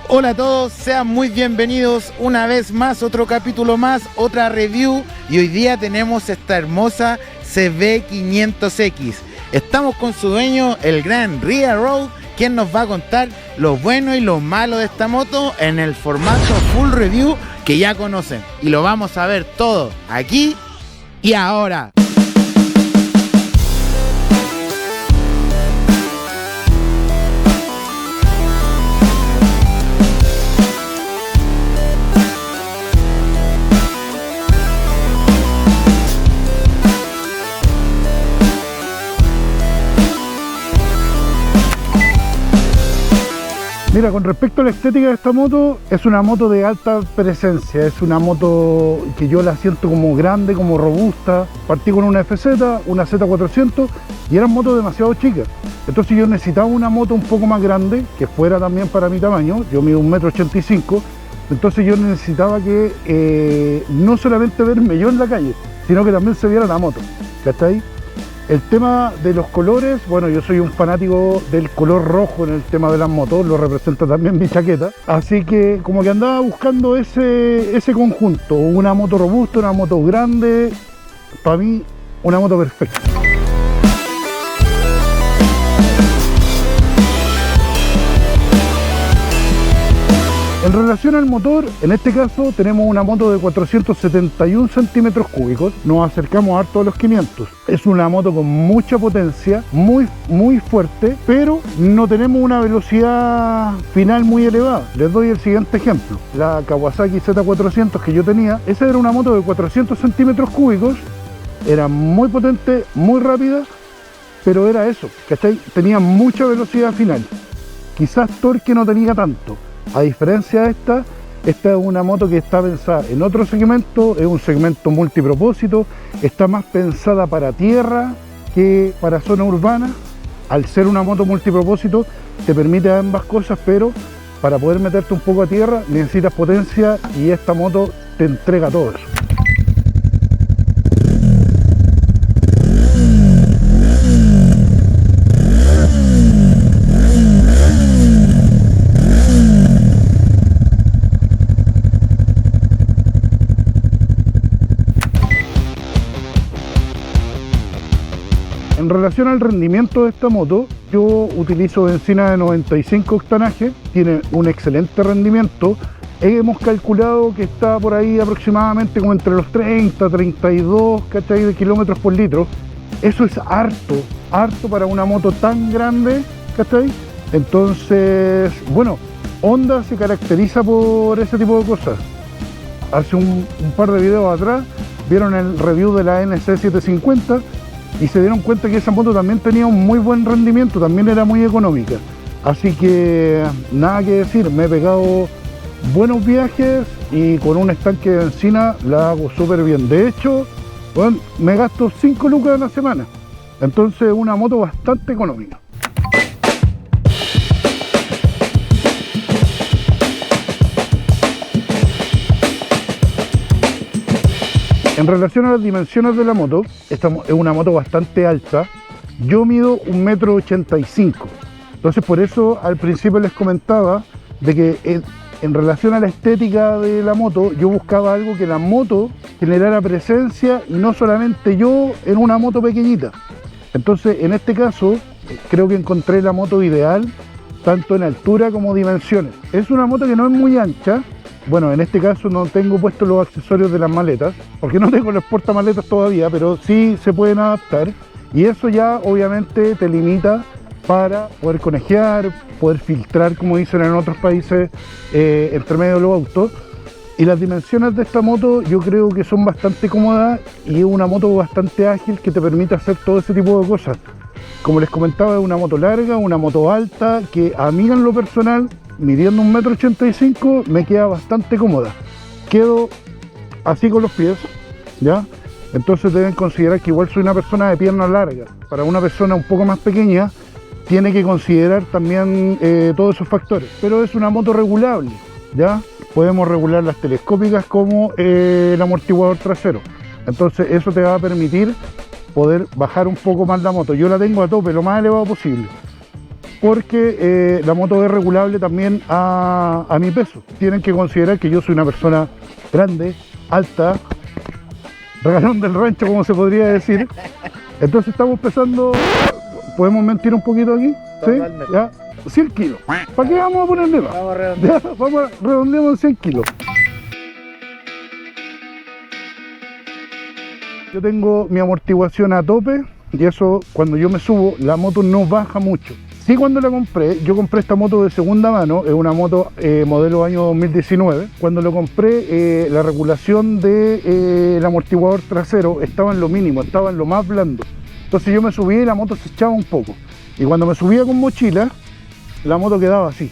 Hola a todos, sean muy bienvenidos una vez más, otro capítulo más, otra review, y hoy día tenemos esta hermosa CB500X. Estamos con su dueño, el gran Ria Road, quien nos va a contar lo bueno y lo malo de esta moto en el formato full review que ya conocen, y lo vamos a ver todo aquí y ahora. Mira, con respecto a la estética de esta moto, es una moto de alta presencia, es una moto que yo la siento como grande, como robusta. Partí con una FZ, una Z400 y eran motos demasiado chicas. Entonces yo necesitaba una moto un poco más grande, que fuera también para mi tamaño. Yo mido 1,85 m, entonces yo necesitaba que no solamente verme yo en la calle, sino que también se viera la moto, ¿cachai? El tema de los colores, bueno, yo soy un fanático del color rojo en el tema de las motos, lo representa también mi chaqueta, así que como que andaba buscando ese conjunto, una moto robusta, una moto grande, para mí una moto perfecta. En relación al motor, en este caso tenemos una moto de 471 centímetros cúbicos, nos acercamos harto a los 500. Es una moto con mucha potencia, muy fuerte, pero no tenemos una velocidad final muy elevada. Les doy el siguiente ejemplo. La Kawasaki Z400 que yo tenía, esa era una moto de 400 centímetros cúbicos, era muy potente, muy rápida, pero era eso, ¿cachai? Tenía mucha velocidad final. Quizás torque no tenía tanto. A diferencia de esta es una moto que está pensada en otro segmento, es un segmento multipropósito, está más pensada para tierra que para zona urbana. Al ser una moto multipropósito te permite ambas cosas, pero para poder meterte un poco a tierra necesitas potencia y esta moto te entrega todo eso. En relación al rendimiento de esta moto, yo utilizo benzina de 95 octanaje, tiene un excelente rendimiento. Hemos calculado que está por ahí aproximadamente como entre los 30, 32, ¿cachai? De kilómetros por litro. Eso es harto para una moto tan grande, ¿cachai? Entonces, bueno, Honda se caracteriza por ese tipo de cosas. Hace un par de videos atrás vieron el review de la NC750 y se dieron cuenta que esa moto también tenía un muy buen rendimiento, también era muy económica. Así que nada que decir, me he pegado buenos viajes y con un estanque de benzina la hago súper bien. De hecho, bueno, me gasto 5 lucas a la semana, entonces una moto bastante económica. En relación a las dimensiones de la moto, esta es una moto bastante alta. Yo mido 1,85 m. Entonces por eso al principio les comentaba de que en relación a la estética de la moto, yo buscaba algo que la moto generara presencia y no solamente yo en una moto pequeñita. Entonces en este caso creo que encontré la moto ideal, tanto en altura como dimensiones. Es una moto que no es muy ancha. Bueno, en este caso no tengo puestos los accesorios de las maletas, porque no tengo los portamaletas todavía, pero sí se pueden adaptar. Y eso ya obviamente te limita para poder conejear, poder filtrar, como dicen en otros países, entre medio de los autos. Y las dimensiones de esta moto yo creo que son bastante cómodas y es una moto bastante ágil que te permite hacer todo ese tipo de cosas. Como les comentaba, es una moto larga, una moto alta, que a mí en lo personal, midiendo 1,85 m, me queda bastante cómoda. Quedo así con los pies, ¿ya? Entonces deben considerar que igual soy una persona de piernas largas. Para una persona un poco más pequeña, tiene que considerar también todos esos factores. Pero es una moto regulable, ¿ya? Podemos regular las telescópicas como el amortiguador trasero. Entonces eso te va a permitir poder bajar un poco más la moto. Yo la tengo a tope, lo más elevado posible. porque la moto es regulable también a mi peso. Tienen que considerar que yo soy una persona grande, alta, regalón del rancho, como se podría decir. Entonces estamos pesando, ¿podemos mentir un poquito aquí? ¿Sí? ¿Ya? 100 kilos. ¿Para qué vamos a ponerle más? Vamos a redondear. Vamos a redondear 100 kilos. Yo tengo mi amortiguación a tope y eso, cuando yo me subo, la moto no baja mucho. Sí, cuando la compré, yo compré esta moto de segunda mano, es una moto modelo año 2019. Cuando lo compré, la regulación del amortiguador trasero estaba en lo mínimo, estaba en lo más blando. Entonces yo me subía y la moto se echaba un poco. Y cuando me subía con mochila, la moto quedaba así.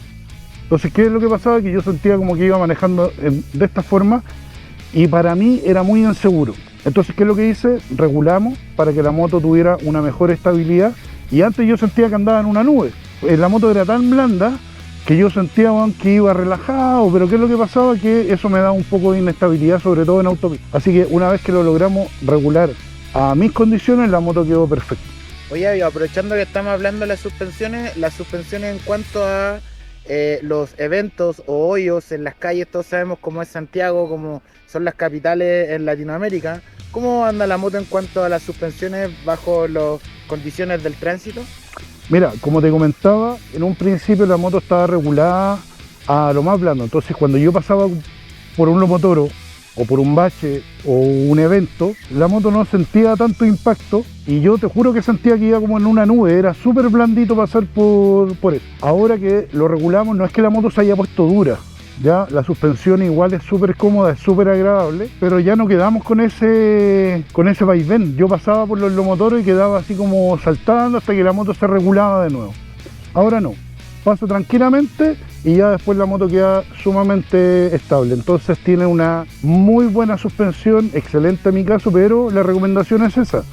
Entonces, ¿qué es lo que pasaba? Que yo sentía como que iba manejando de esta forma y para mí era muy inseguro. Entonces, ¿qué es lo que hice? Regulamos para que la moto tuviera una mejor estabilidad. Y antes yo sentía que andaba en una nube. La moto era tan blanda que yo sentía que iba relajado, pero ¿qué es lo que pasaba? Que eso me daba un poco de inestabilidad, sobre todo en autopista. Así que una vez que lo logramos regular a mis condiciones, la moto quedó perfecta. Oye, aprovechando que estamos hablando de las suspensiones en cuanto a los eventos o hoyos en las calles, todos sabemos cómo es Santiago, cómo son las capitales en Latinoamérica. ¿Cómo anda la moto en cuanto a las suspensiones bajo las condiciones del tránsito? Mira, como te comentaba, en un principio la moto estaba regulada a lo más blando. Entonces, cuando yo pasaba por un lomotoro o por un bache o un evento, la moto no sentía tanto impacto y yo te juro que sentía que iba como en una nube, era súper blandito pasar por eso. Ahora que lo regulamos, no es que la moto se haya puesto dura, ya la suspensión igual es súper cómoda, es súper agradable, pero ya no quedamos con ese vaivén. Yo pasaba por los lomotoros y quedaba así como saltando hasta que la moto se regulaba de nuevo. Ahora no, paso tranquilamente y ya después la moto queda sumamente estable. Entonces tiene una muy buena suspensión, excelente en mi caso, pero la recomendación es esa.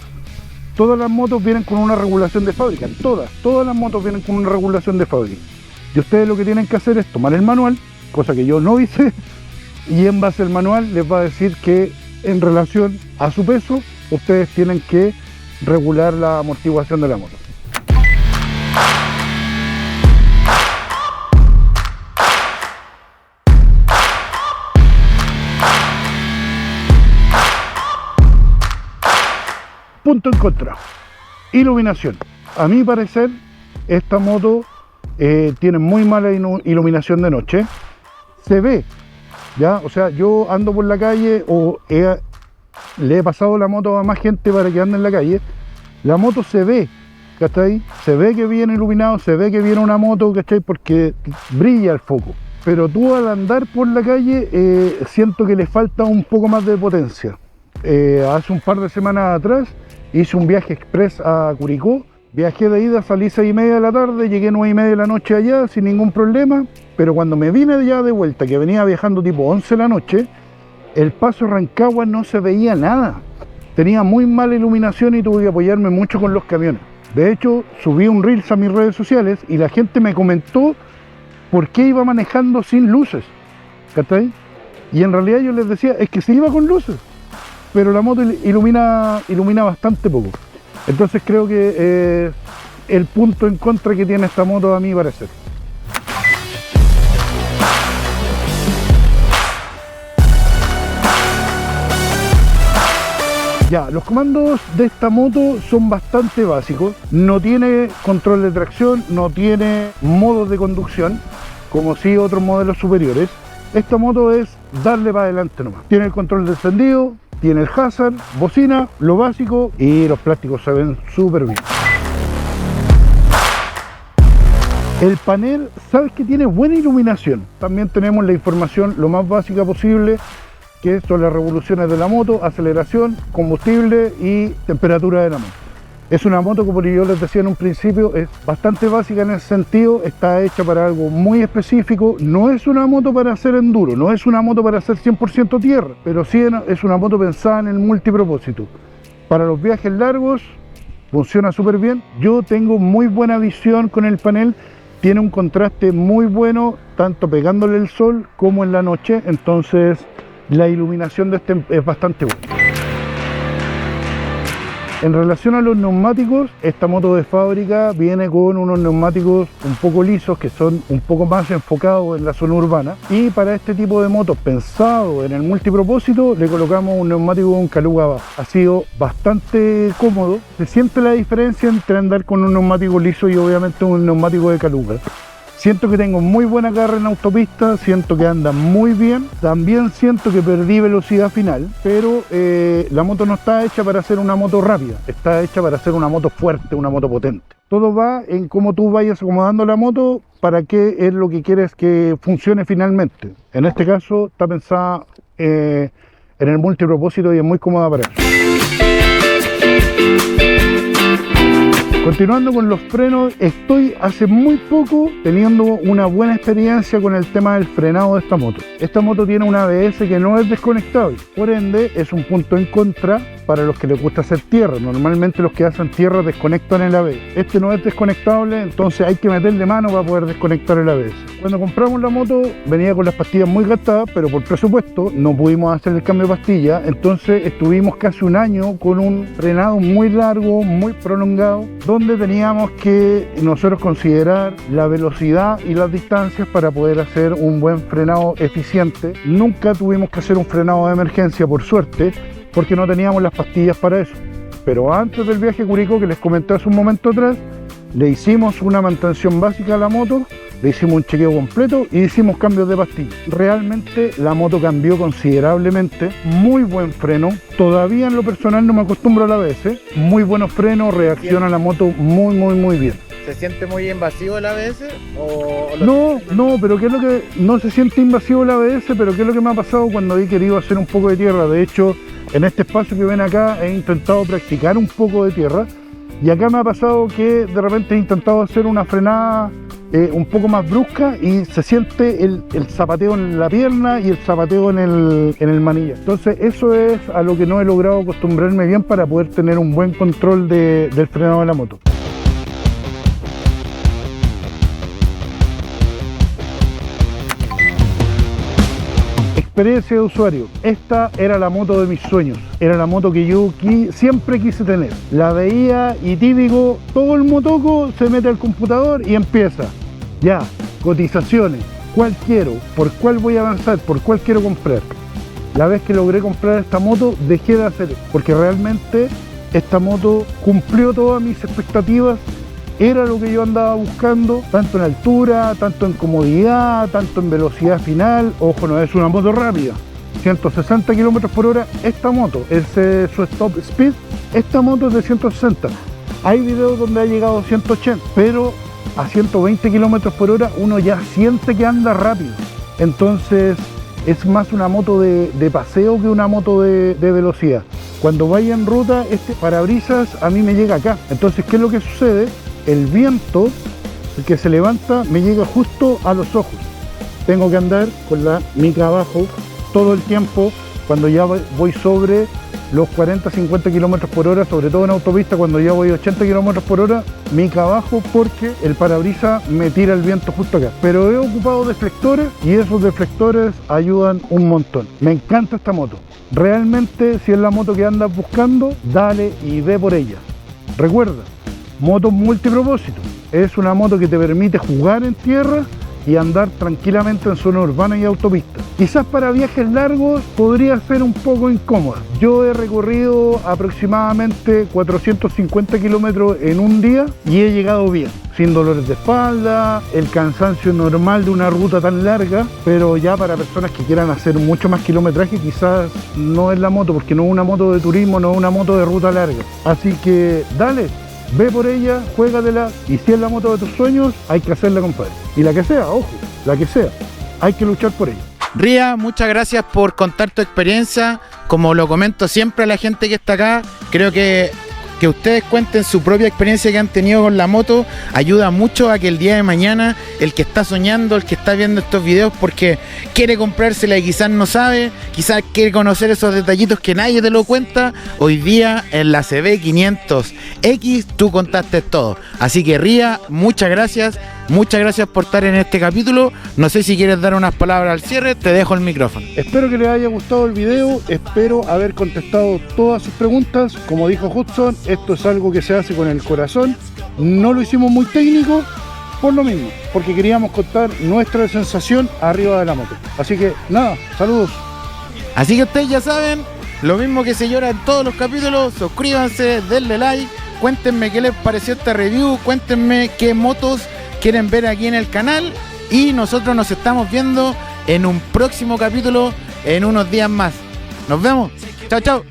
Todas las motos vienen con una regulación de fábrica, todas las motos vienen con una regulación de fábrica. Y ustedes lo que tienen que hacer es tomar el manual, cosa que yo no hice, y en base al manual les va a decir que en relación a su peso, ustedes tienen que regular la amortiguación de la moto. Punto en contra, iluminación. A mi parecer, esta moto tiene muy mala iluminación de noche. Se ve, ya, o sea, yo ando por la calle o le he pasado la moto a más gente para que ande en la calle. La moto se ve, ¿cachai? Se ve que viene iluminado, se ve que viene una moto, ¿cachai? Porque brilla el foco. Pero tú al andar por la calle siento que le falta un poco más de potencia. Hace un par de semanas atrás hice un viaje express a Curicó. Viajé de ida, salí 6:30 de la tarde, llegué 9:30 de la noche allá sin ningún problema, pero cuando me vine ya de vuelta, que venía viajando tipo 11 de la noche, el paso Rancagua no se veía nada. Tenía muy mala iluminación y tuve que apoyarme mucho con los camiones. De hecho, subí un Reels a mis redes sociales y la gente me comentó por qué iba manejando sin luces, ¿cachai? Y en realidad yo les decía, es que se iba con luces, pero la moto ilumina bastante poco. Entonces creo que el punto en contra que tiene esta moto a mi parecer. Ya, los comandos de esta moto son bastante básicos. No tiene control de tracción, no tiene modos de conducción, como sí otros modelos superiores. Esta moto es darle para adelante nomás. Tiene el control de encendido, tiene el hazard, bocina, lo básico, y los plásticos se ven súper bien. El panel, sabes que tiene buena iluminación. También tenemos la información lo más básica posible, que son las revoluciones de la moto, aceleración, combustible y temperatura de la moto. Es una moto, como yo les decía en un principio, es bastante básica en ese sentido, está hecha para algo muy específico. No es una moto para hacer enduro, no es una moto para hacer 100% tierra, pero sí es una moto pensada en el multipropósito. Para los viajes largos funciona súper bien. Yo tengo muy buena visión con el panel, tiene un contraste muy bueno, tanto pegándole el sol como en la noche, entonces la iluminación de este es bastante buena. En relación a los neumáticos, esta moto de fábrica viene con unos neumáticos un poco lisos que son un poco más enfocados en la zona urbana, y para este tipo de motos pensado en el multipropósito le colocamos un neumático con caluga baja. Ha sido bastante cómodo, se siente la diferencia entre andar con un neumático liso y obviamente un neumático de caluga. Siento que tengo muy buena carga en autopista, siento que anda muy bien, también siento que perdí velocidad final, pero la moto no está hecha para ser una moto rápida, está hecha para ser una moto fuerte, una moto potente. Todo va en cómo tú vayas acomodando la moto para qué es lo que quieres que funcione finalmente. En este caso está pensada en el multipropósito y es muy cómoda para eso. Continuando con los frenos, estoy hace muy poco teniendo una buena experiencia con el tema del frenado de esta moto. Esta moto tiene un ABS que no es desconectable, por ende es un punto en contra para los que les gusta hacer tierra. Normalmente los que hacen tierra desconectan el ABS. Este no es desconectable, entonces hay que meterle mano para poder desconectar el ABS. Cuando compramos la moto venía con las pastillas muy gastadas, pero por presupuesto no pudimos hacer el cambio de pastilla, entonces estuvimos casi un año con un frenado muy largo, muy prolongado, donde teníamos que nosotros considerar la velocidad y las distancias para poder hacer un buen frenado eficiente. Nunca tuvimos que hacer un frenado de emergencia, por suerte, porque no teníamos las pastillas para eso. Pero antes del viaje a Curicó, que les comenté hace un momento atrás, le hicimos una mantención básica a la moto, le hicimos un chequeo completo y hicimos cambios de pastillas. Realmente la moto cambió considerablemente, muy buen freno. Todavía en lo personal no me acostumbro a la ABS, muy buenos frenos, reacciona la moto muy bien. ¿Se siente muy invasivo el ABS? No, pero ¿qué es lo que no se siente invasivo el ABS? Pero ¿qué es lo que me ha pasado cuando he querido hacer un poco de tierra? De hecho, en este espacio que ven acá he intentado practicar un poco de tierra, y acá me ha pasado que de repente he intentado hacer una frenada un poco más brusca y se siente el zapateo en la pierna y el zapateo en el manillar. Entonces eso es a lo que no he logrado acostumbrarme bien para poder tener un buen control del frenado de la moto. Experiencia de usuario. Esta era la moto de mis sueños, era la moto que yo siempre quise tener. La veía y típico, todo el motoco se mete al computador y empieza. Ya, cotizaciones, cuál quiero, por cuál voy a avanzar, por cuál quiero comprar. La vez que logré comprar esta moto, dejé de hacer, porque realmente esta moto cumplió todas mis expectativas. Era lo que yo andaba buscando, tanto en altura, tanto en comodidad, tanto en velocidad final. Ojo, no es una moto rápida, 160 km por hora. Esta moto es su stop speed, esta moto es de 160. Hay videos donde ha llegado a 180, pero a 120 km por hora uno ya siente que anda rápido. Entonces es más una moto de paseo que una moto de velocidad. Cuando vaya en ruta, este parabrisas a mí me llega acá. Entonces, ¿qué es lo que sucede? El viento que se levanta me llega justo a los ojos. Tengo que andar con la mica abajo todo el tiempo cuando ya voy sobre los 40-50 km por hora, sobre todo en autopista cuando ya voy 80 km por hora, mica abajo porque el parabrisas me tira el viento justo acá. Pero he ocupado deflectores y esos deflectores ayudan un montón. Me encanta esta moto. Realmente, si es la moto que andas buscando, dale y ve por ella. Recuerda, moto multipropósito. Es una moto que te permite jugar en tierra y andar tranquilamente en zona urbana y autopista. Quizás para viajes largos podría ser un poco incómoda. Yo he recorrido aproximadamente 450 kilómetros en un día y he llegado bien, sin dolores de espalda, el cansancio normal de una ruta tan larga, pero ya para personas que quieran hacer mucho más kilometraje quizás no es la moto, porque no es una moto de turismo, no es una moto de ruta larga. Así que dale, ve por ella, juégatela, y si es la moto de tus sueños, hay que hacerla, compadre. Y la que sea, ojo, la que sea, hay que luchar por ella. Ría, muchas gracias por contar tu experiencia. Como lo comento siempre a la gente que está acá, creo que ustedes cuenten su propia experiencia que han tenido con la moto ayuda mucho a que el día de mañana el que está soñando, el que está viendo estos videos porque quiere comprársela y quizás no sabe, quizás quiere conocer esos detallitos que nadie te lo cuenta, hoy día en la CB500X tú contaste todo. Así que Ría, muchas gracias. muchas gracias por estar en este capítulo. No sé si quieres dar unas palabras al cierre, te dejo el micrófono. Espero que les haya gustado el video, espero haber contestado todas sus preguntas. Como dijo Hudson, esto es algo que se hace con el corazón, no lo hicimos muy técnico, por lo mismo, porque queríamos contar nuestra sensación arriba de la moto. Así que nada, saludos. Así que ustedes ya saben, lo mismo que se llora en todos los capítulos, suscríbanse, denle like, cuéntenme qué les pareció esta review, cuéntenme qué motos quieren ver aquí en el canal y nosotros nos estamos viendo en un próximo capítulo en unos días más. Nos vemos. Chao, chao.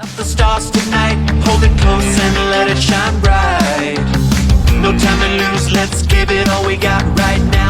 No time to lose, let's give it all we got right now.